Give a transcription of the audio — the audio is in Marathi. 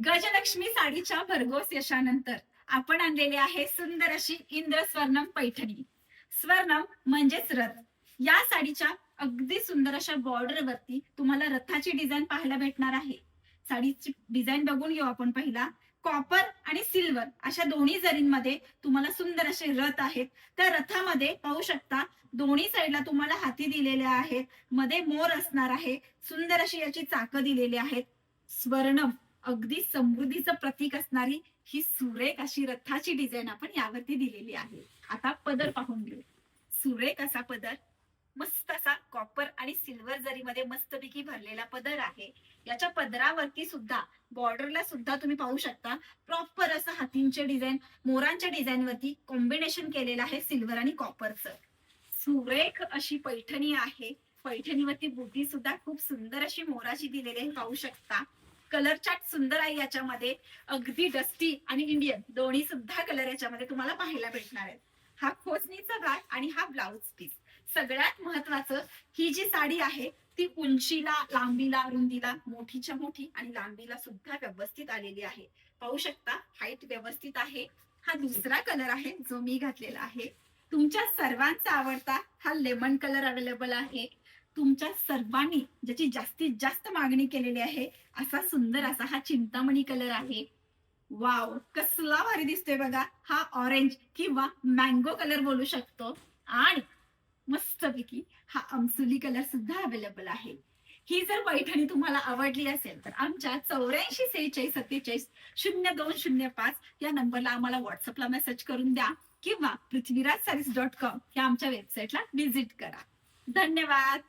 गजलक्ष्मी साडीच्या भरघोस यशानंतर आपण आणलेली आहे सुंदर अशी इंद्रस्वर्णम पैठणी. स्वर्णम म्हणजेच रथ. या साडीच्या अगदी सुंदर अशा बॉर्डर वरती तुम्हाला रथाची डिझाईन पाहायला भेटणार आहे. साडीची डिझाईन बघून घेऊ आपण पहिला. कॉपर आणि सिल्वर अशा दोन्ही जरींमध्ये तुम्हाला सुंदर असे रथ आहेत. त्या रथामध्ये पाहू शकता दोन्ही साईडला तुम्हाला हाती दिलेले आहेत. मध्ये मोर असणार आहे. सुंदर अशी याची चाकं दिलेली आहेत. स्वर्णम अगदी समृद्धीचं प्रतीक असणारी ही सुरेख अशी रथाची डिझाईन आपण यावरती दिलेली आहे. आता पदर पाहून घेऊ. सुरेख असा पदर, मस्त असा कॉपर आणि सिल्वर जरीमध्ये मस्तपैकी भरलेला पदर आहे. याच्या पदरावरती सुद्धा बॉर्डरला सुद्धा तुम्ही पाहू शकता प्रॉपर असं हातींचे डिझाईन, मोरांच्या डिझाईन वरती कॉम्बिनेशन केलेलं आहे सिल्वर आणि कॉपरचं. सुरेख अशी पैठणी आहे. पैठणीवरती बुटी सुद्धा खूप सुंदर अशी मोराची दिलेली आहे, पाहू शकता. कलर चार्ट सुंदर आहे याच्यामध्ये. अगदी डस्टी आणि इंडियन दोन्ही सुद्धा कलर याच्यामध्ये तुम्हाला पाहायला भेटणार आहेत. हा खोचणीचा भाग आणि हा ब्लाउज पीस. सगळ्यात महत्वाचं, ही जी साडी आहे ती उंचीला, लांबीला, रुंदीला मोठीच्या मोठी आणि लांबीला सुद्धा व्यवस्थित आलेली आहे. पाहू शकता हाईट व्यवस्थित आहे. हा दुसरा कलर आहे जो मी घातलेला आहे. तुमच्या सर्वांचा आवडता हा लेमन कलर अवेलेबल आहे. तुमच्या सर्वांनी ज्याची जास्तीत जास्त मागणी केलेली आहे असा सुंदर असा हा चिंतामणी कलर आहे. वाव, कसला भारी दिसतोय बघा. हा ऑरेंज किंवा मँगो कलर बोलू शकतो. आणि मस्तपैकी हा अमसुली कलर सुद्धा अवेलेबल आहे. ही जर पैठणी तुम्हाला आवडली असेल तर आमच्या 84 46 47 0205 या नंबरला आम्हाला व्हॉट्सअपला मेसेज करून द्या किंवा पृथ्वीराज sarees.com या आमच्या वेबसाईटला व्हिजिट करा. धन्यवाद.